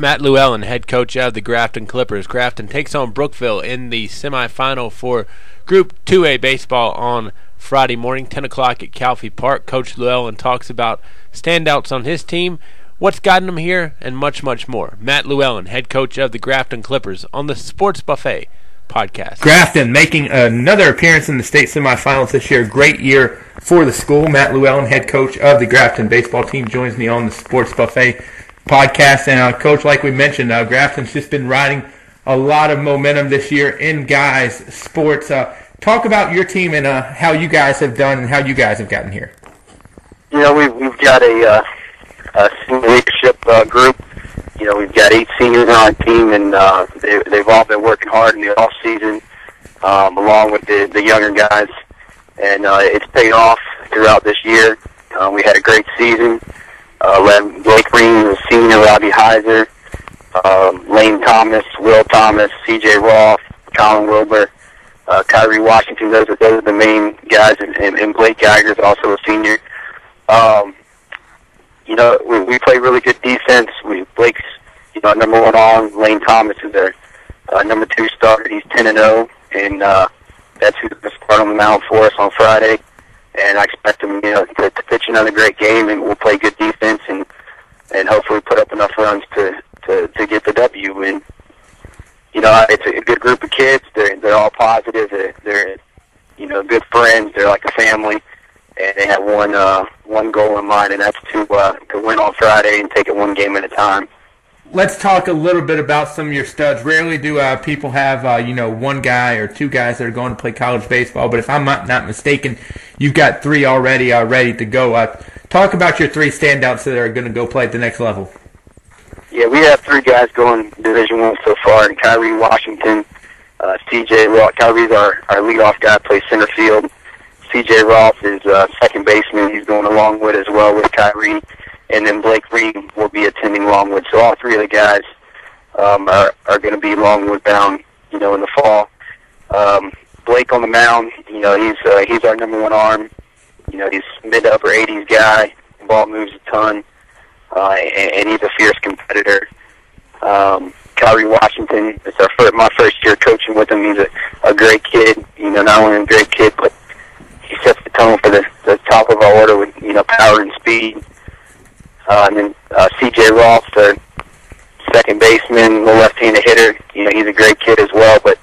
Matt Lewellen, head coach of the Grafton Clippers. Grafton takes on Brookville in the semifinal for Group 2A baseball on Friday morning, 10 o'clock at Calfee Park. Coach Lewellen talks about standouts on his team, what's gotten him here, and much, much more. Matt Lewellen, head coach of the Grafton Clippers, on the Sports Buffet podcast. Grafton making another appearance in the state semifinals this year. Great year for the school. Matt Lewellen, head coach of the Grafton baseball team, joins me on the Sports Buffet podcast. And Coach, like we mentioned, Grafton's just been riding a lot of momentum this year in guys sports. Talk about your team and how you guys have done and how you guys have gotten here. You know, we've got a senior leadership group. You know, we've got 8 seniors on our team, and they've all been working hard in the off season, along with the younger guys, and it's paid off throughout this year. We had a great season. Led Blake Green, the senior, Robbie Heiser, Lane Thomas, Will Thomas, C.J. Roth, Colin Wilbur, Kyrie Washington. Those are the main guys, and Blake Geiger's also a senior. You know, we play really good defense. Blake's, you know, number 1 arm. Lane Thomas is our number 2 starter. He's 10-0, and that's who's going to start on the mound for us on Friday. And I expect him, you know, to pitch another great game, and we'll play good defense and hopefully put up enough runs to get the W. And you know, it's a good group of kids. They're all positive. They're you know, good friends. They're like a family, and they have one goal in mind, and that's to win on Friday and take it one game at a time. Let's talk a little bit about some of your studs. Rarely do people have, you know, one guy or 2 guys that are going to play college baseball, but if I'm not mistaken, you've got 3 already ready to go. Talk about your 3 standouts that are going to go play at the next level. Yeah, we have 3 guys going Division I so far, and Kyrie Washington, C.J. Roth. Kyrie's our leadoff guy, plays center field. C.J. Roth is second baseman. He's going to Longwood as well with Kyrie. And then Blake Green will be attending Longwood. So all 3 of the guys are going to be Longwood bound, you know, in the fall. Blake on the mound, you know, he's our number 1 arm. You know, he's mid to upper 80s guy. The ball moves a ton, and he's a fierce competitor. Kyrie Washington, it's my first year coaching with him. He's a great kid. You know, not only a great kid, but he sets the tone for the top of our order with, you know, power and speed. And then C.J. Roth, the second baseman, the left-handed hitter. You know, he's a great kid as well, but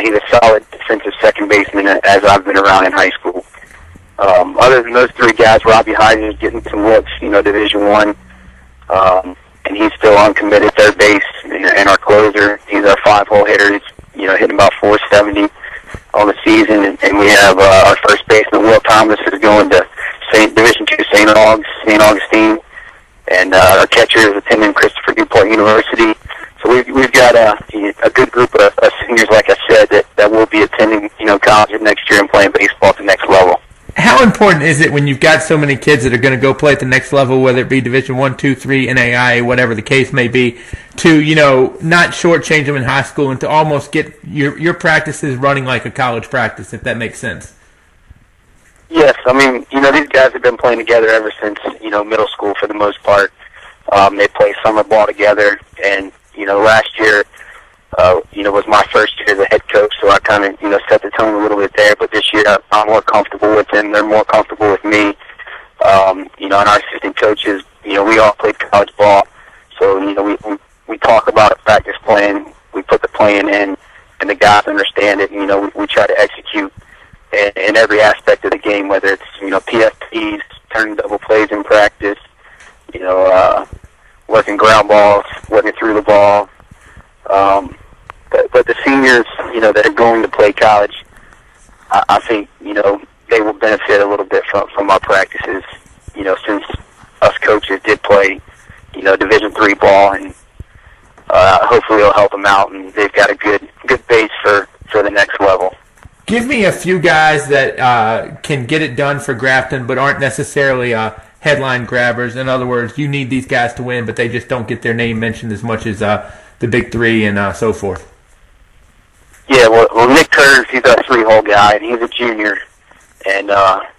he's a solid defensive second baseman as I've been around in high school. Other than those 3 guys, Robbie Heiser is getting some looks, you know, Division I, and he's still uncommitted third base. And our closer, he's our 5-hole hitter. He's, you know, hitting about 470 on the season. And we have our first baseman, Will Thomas, is going to Division II St. Augustine. And our catcher is attending Christopher Newport University. So we've got a good group of seniors, like I said, that will be attending, you know, college next year and playing baseball at the next level. How important is it when you've got so many kids that are going to go play at the next level, whether it be Division I, II, III, NAIA, whatever the case may be, to, you know, not shortchange them in high school and to almost get your practices running like a college practice, if that makes sense? Yes, I mean, you know, these guys have been playing together ever since, you know, middle school for the most part. They play summer ball together, and, you know, last year, you know, was my first year as a head coach, so I kind of, you know, set the tone a little bit there. But this year, I'm more comfortable with them. They're more comfortable with me. You know, and our assistant coaches, you know, we all played college ball, so, you know, we talk about a practice plan. We put the plan in, and the guys understand it. And, you know, we try to execute in every aspect of the game, whether it's, you know, PFPs, turning double plays in practice, you know, working ground balls, working through the ball. But the seniors, you know, that are going to play college, I think, you know, they will benefit a little bit from our practices, you know, since us coaches did play, you know, Division III ball, and hopefully it'll help them out, and they've got a good base for the next level. Give me a few guys that can get it done for Grafton but aren't necessarily headline grabbers. In other words, you need these guys to win, but they just don't get their name mentioned as much as the big 3 and so forth. Yeah, well, Nick Curtis, he's our 3-hole guy, and he's a junior. And,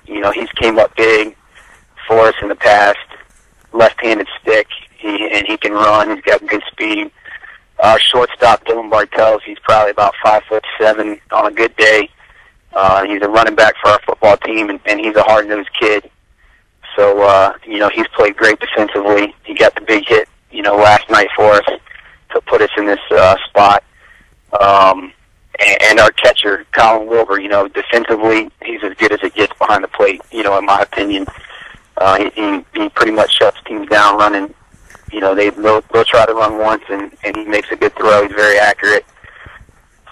you know, he's came up big for us in the past. Left-handed stick. He can run. He's got good speed. Our shortstop, Dylan Bartels, he's probably about 5'7" on a good day. He's a running back for our football team, and he's a hard-nosed kid. So, he's played great defensively. He got the big hit, last night for us to put us in this spot. And our catcher, Colin Wilbur, defensively, he's as good as it gets behind the plate, in my opinion. He pretty much shuts teams down running. They'll try to run once, and he makes a good throw. He's very accurate.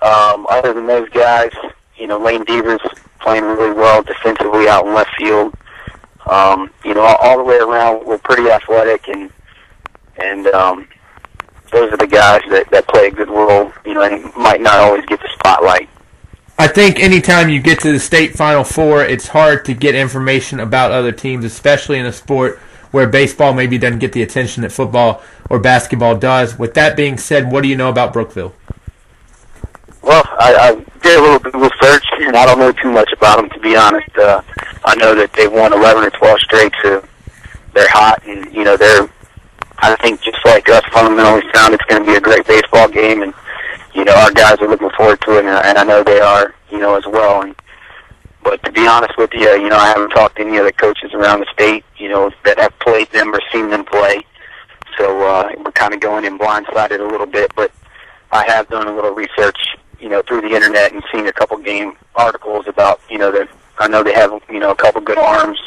Other than those guys, Lane Devers playing really well defensively out in left field. All the way around, we're pretty athletic, and those are the guys that play a good role, and might not always get the spotlight. I think anytime you get to the state Final Four, it's hard to get information about other teams, especially in a sport where baseball maybe doesn't get the attention that football or basketball does. With that being said, what do you know about Brookville? Well, I did a little Google search, and I don't know too much about them, to be honest. I know that they've won 11 or 12 straight, so they're hot, and, they're, I think, just like us, fundamentally sound. It's going to be a great baseball game, and, our guys are looking forward to it, and I know they are, as well. But to be honest with you, I haven't talked to any other coaches around the state, that have played them or seen them play. So we're kind of going in blindsided a little bit, but I have done a little research, through the internet and seen a couple game articles about, that I know they have, a couple good arms.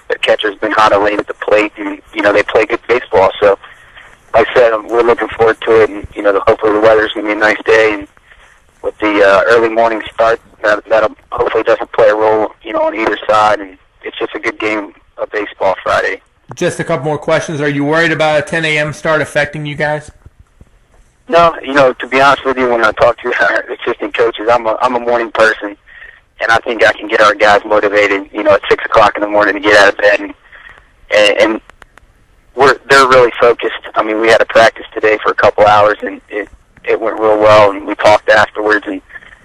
Their catcher's been kind of late at the plate, and, they play good baseball. So, like I said, we're looking forward to it, and, hopefully the weather's going to be a nice day, and with the early morning start, that hopefully doesn't play a role, on either side, and it's just a good game of baseball Friday. Just a couple more questions. Are you worried about a 10 a.m. start affecting you guys? No, to be honest with you, when I talk to our assistant coaches, I'm a morning person, and I think I can get our guys motivated, at 6 o'clock in the morning to get out of bed, and they're really focused. I mean, we had a practice today for a couple hours, and it went real well, and we talked afterwards, and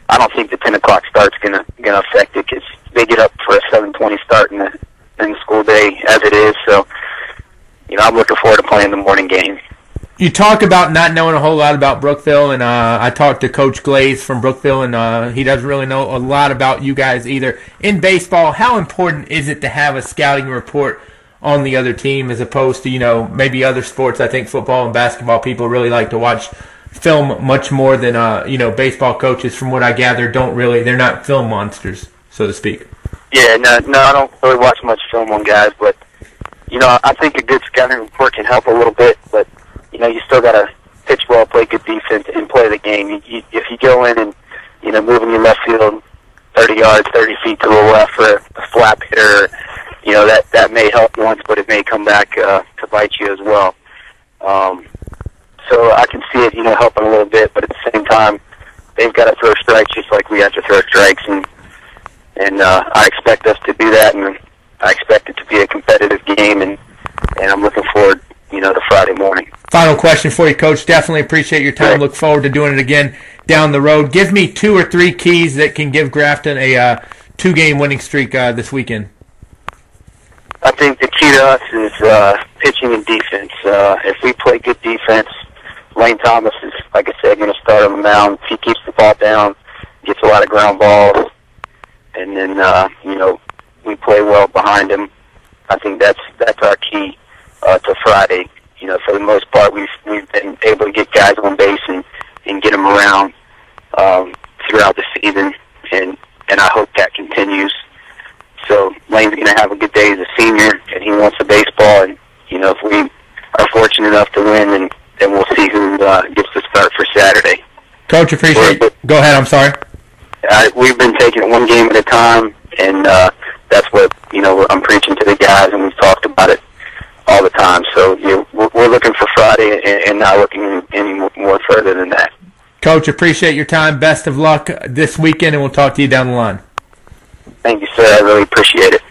I don't think the 10 o'clock start's gonna affect it, because they get up for a 7:20 start in the school day as it is. So, I'm looking forward to playing the morning game. You talk about not knowing a whole lot about Brookville, and I talked to Coach Glaze from Brookville, and he doesn't really know a lot about you guys either. In baseball, how important is it to have a scouting report on the other team as opposed to, maybe other sports? I think football and basketball people really like to watch film much more than, baseball coaches, from what I gather, they're not film monsters, so to speak. Yeah, no, I don't really watch much film on guys, but, I think a good scouting report can help a little bit, but, you still got to pitch well, play good defense, and play the game. If you go in and, moving your left field 30 yards, 30 feet to the left for a slap hitter, that may help once, but it may come back to bite you as well. So I can see it, helping a little bit, but at the same time, they've got to throw strikes just like we have to throw strikes, and I expect us to do that, and I expect it to be a competitive game, and I'm looking forward, to Friday morning. Final question for you, Coach. Definitely appreciate your time. Right. Look forward to doing it again down the road. Give me 2 or 3 keys that can give Grafton a 2-game winning streak this weekend. I think the key to us is pitching and defense. If we play good defense, Lane Thomas is, like I said, going to start on the mound. If he keeps the ball down, gets a lot of ground balls, and then, we play well behind him, I think that's our key to Friday. For the most part, we've been able to get guys on base and get them around throughout the season, and I hope that continues. So Lane's going to have a good day as a senior, and he wants the baseball. And if we are fortunate enough to win, then we'll see who gets the start for Saturday. Coach, appreciate it. Go ahead. I'm sorry. We've been taking it one game at a time, and that's what I'm preaching to the guys, and we've talked about it all the time. So we're looking for Friday, and not looking any more further than that. Coach, appreciate your time. Best of luck this weekend, and we'll talk to you down the line. Thank you, sir. I really appreciate it.